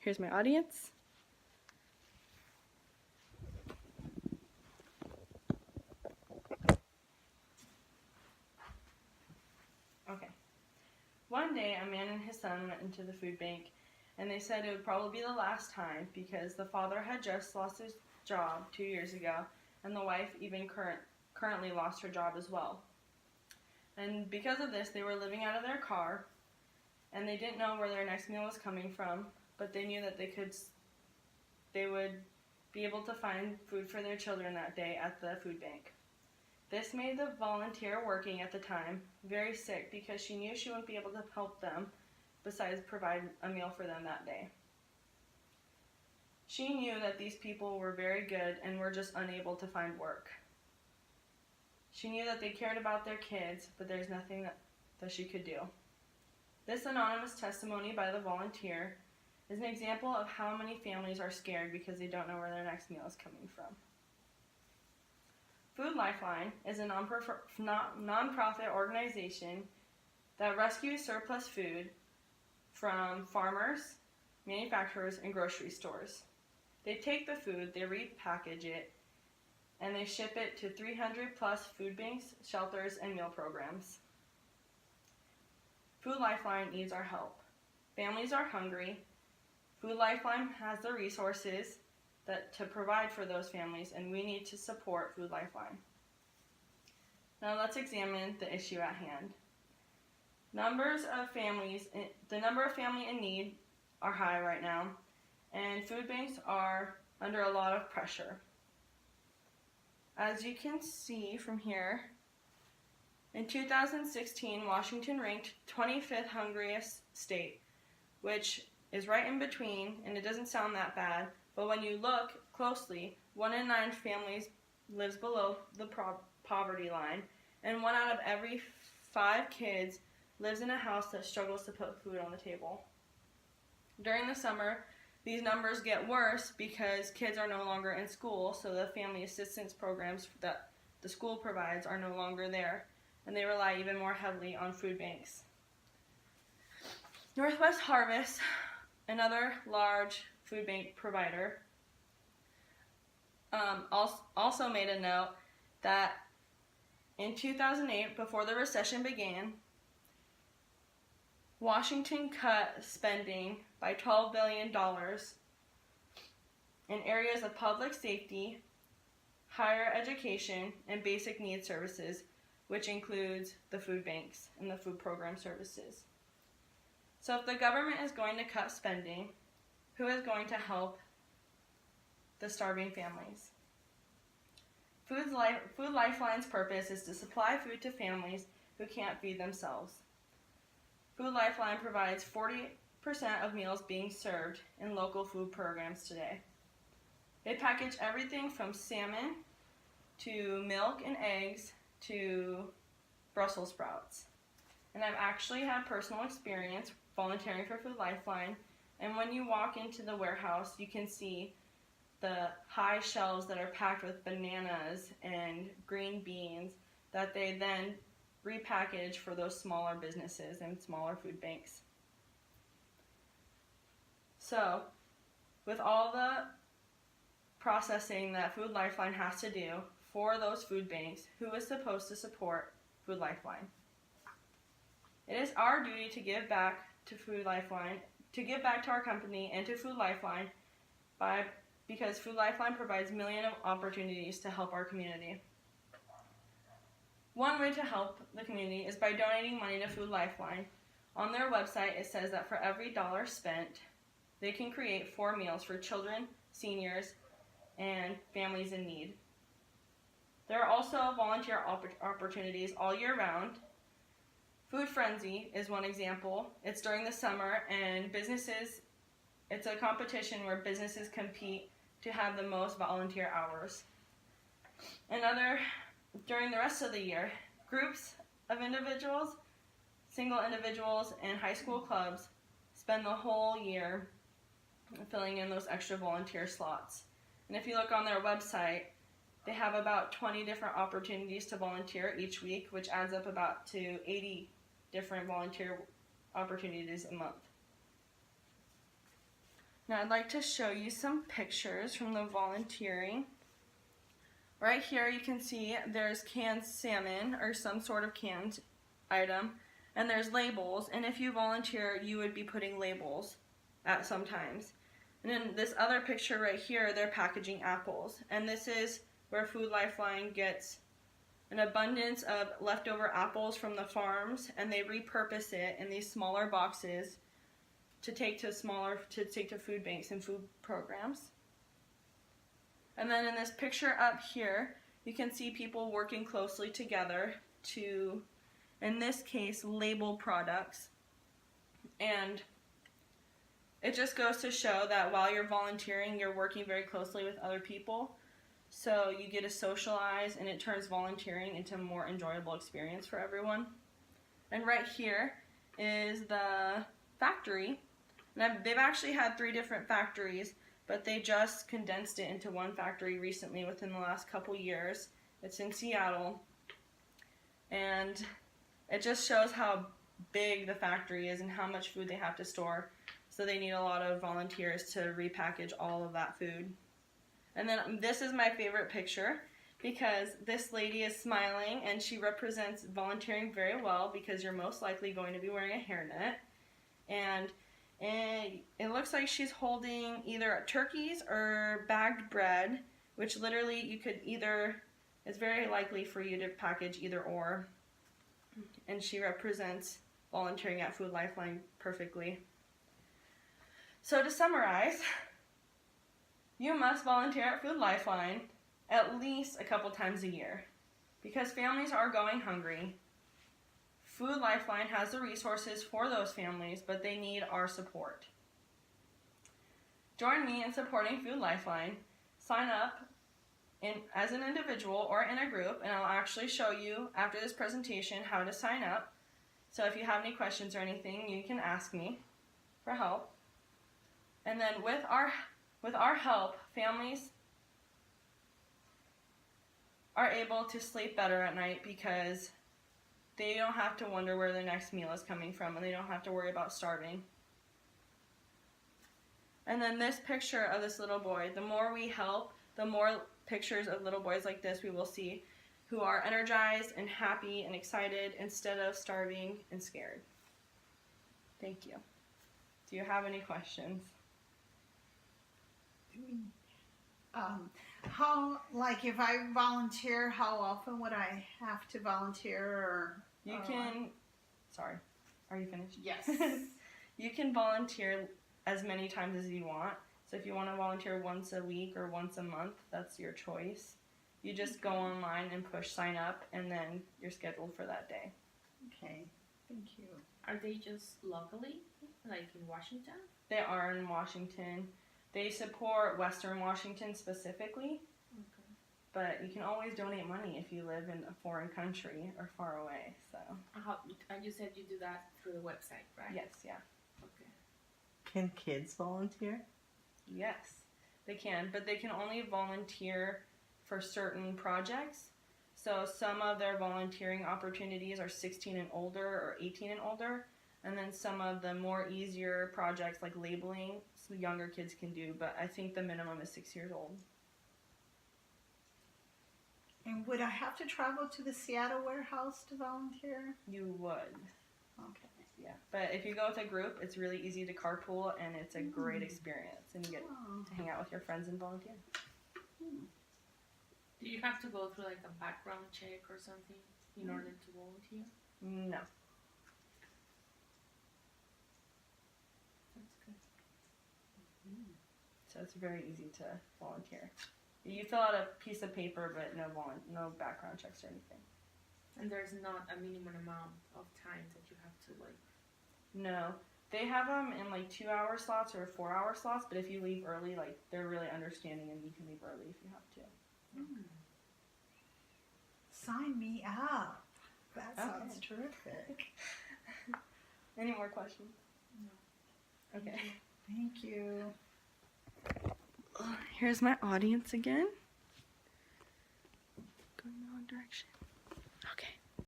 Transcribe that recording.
Here's my audience. Okay. One day, a man and his son went into the food bank, and they said it would probably be the last time because the father had just lost his job 2 years ago, and the wife even currently lost her job as well. And because of this, they were living out of their car, and they didn't know where their next meal was coming from, but they knew that they would be able to find food for their children that day at the food bank. This made the volunteer working at the time very sick because she knew she wouldn't be able to help them besides provide a meal for them that day. She knew that these people were very good and were just unable to find work. She knew that they cared about their kids, but there's nothing that she could do. This anonymous testimony by the volunteer is an example of how many families are scared because they don't know where their next meal is coming from. Food Lifeline is a nonprofit organization that rescues surplus food from farmers, manufacturers, and grocery stores. They take the food, they repackage it, and they ship it to 300 plus food banks, shelters, and meal programs. Food Lifeline needs our help. Families are hungry. Food Lifeline has the resources to provide for those families, and we need to support Food Lifeline. Now let's examine the issue at hand. The number of families in need are high right now, and food banks are under a lot of pressure. As you can see from here, in 2016, Washington ranked 25th hungriest state, which is right in between, and it doesn't sound that bad, but when you look closely, 1 in 9 families lives below the poverty line, and 1 out of every 5 kids lives in a house that struggles to put food on the table. During the summer, these numbers get worse because kids are no longer in school, so the family assistance programs that the school provides are no longer there, and they rely even more heavily on food banks. Northwest Harvest, another large food bank provider, also made a note that in 2008, before the recession began, Washington cut spending by $12 billion in areas of public safety, higher education, and basic needs services, which includes the food banks and the food program services. So if the government is going to cut spending, who is going to help the starving families? Food Lifeline's purpose is to supply food to families who can't feed themselves. Food Lifeline provides 40% of meals being served in local food programs today. They package everything from salmon to milk and eggs to Brussels sprouts. And I've actually had personal experience volunteering for Food Lifeline, and when you walk into the warehouse, you can see the high shelves that are packed with bananas and green beans that they then repackage for those smaller businesses and smaller food banks. So, with all the processing that Food Lifeline has to do for those food banks, who is supposed to support Food Lifeline? It is our duty to give back to Food Lifeline, to give back to our company and to Food Lifeline because Food Lifeline provides millions of opportunities to help our community. One way to help the community is by donating money to Food Lifeline. On their website, it says that for every dollar spent, they can create 4 meals for children, seniors, and families in need. There are also volunteer opportunities all year round. Food Frenzy is one example. It's during the summer, and it's a competition where businesses compete to have the most volunteer hours. During the rest of the year, groups of individuals, single individuals, and high school clubs spend the whole year filling in those extra volunteer slots. And if you look on their website, they have about 20 different opportunities to volunteer each week, which adds up about to 80 different volunteer opportunities a month. Now I'd like to show you some pictures from the volunteering. Right here you can see there's canned salmon or some sort of canned item, and there's labels, and if you volunteer you would be putting labels at some times. And then this other picture right here, they're packaging apples, and this is where Food Lifeline gets an abundance of leftover apples from the farms, and they repurpose it in these smaller boxes to take to food banks and food programs. And then in this picture up here, you can see people working closely together to, in this case, label products. And it just goes to show that while you're volunteering, you're working very closely with other people. So you get to socialize, and it turns volunteering into a more enjoyable experience for everyone. And right here is the factory. And they've actually had 3 different factories, but they just condensed it into one factory recently within the last couple years. It's in Seattle. And it just shows how big the factory is and how much food they have to store. So they need a lot of volunteers to repackage all of that food. And then this is my favorite picture because this lady is smiling, and she represents volunteering very well because you're most likely going to be wearing a hairnet. And it looks like she's holding either turkeys or bagged bread, which literally you could either, it's very likely for you to package either or. And she represents volunteering at Food Lifeline perfectly. So to summarize, you must volunteer at Food Lifeline at least a couple times a year because families are going hungry. Food Lifeline has the resources for those families, but they need our support. Join me in supporting Food Lifeline. Sign up as an individual or in a group, and I'll actually show you after this presentation how to sign up. So if you have any questions or anything, you can ask me for help. And then with our help, families are able to sleep better at night because they don't have to wonder where their next meal is coming from, and they don't have to worry about starving. And then this picture of this little boy, the more we help, the more pictures of little boys like this we will see who are energized and happy and excited instead of starving and scared. Thank you. Do you have any questions? How, like, if I volunteer, how often would I have to volunteer? Or you can, sorry, are you finished? Yes. You can volunteer as many times as you want. So if you want to volunteer once a week or once a month, that's your choice. You just go online and push sign up, and then you're scheduled for that day. Okay, thank you. Are they just locally, like in Washington? They are in Washington. They support Western Washington specifically, Okay. but you can always donate money if you live in a foreign country or far away. So And you said you do that through the website, right? yes, yeah. Okay. Can kids volunteer? Yes, they can, but they can only volunteer for certain projects. So some of their volunteering opportunities are 16 and older or 18 and older, and then some of the more easier projects like labeling, so younger kids can do, but I think the minimum is 6 years old. And would I have to travel to the Seattle warehouse to volunteer? You would. Okay. Yeah, but if you go with a group, it's really easy to carpool, and it's a great experience, and you get Oh. to hang out with your friends and volunteer. Do you have to go through like a background check or something in order to volunteer? No. That's good. So it's very easy to volunteer. You fill out a piece of paper, but no background checks or anything. And there's not a minimum amount of time that you have to like. No. They have them in like 2-hour slots or 4-hour slots, but if you leave early, like they're really understanding, and you can leave early if you have to. Sign me up. That sounds Okay. terrific. Any more questions? No. Okay. Thank you. Here's my audience again. Going the wrong direction.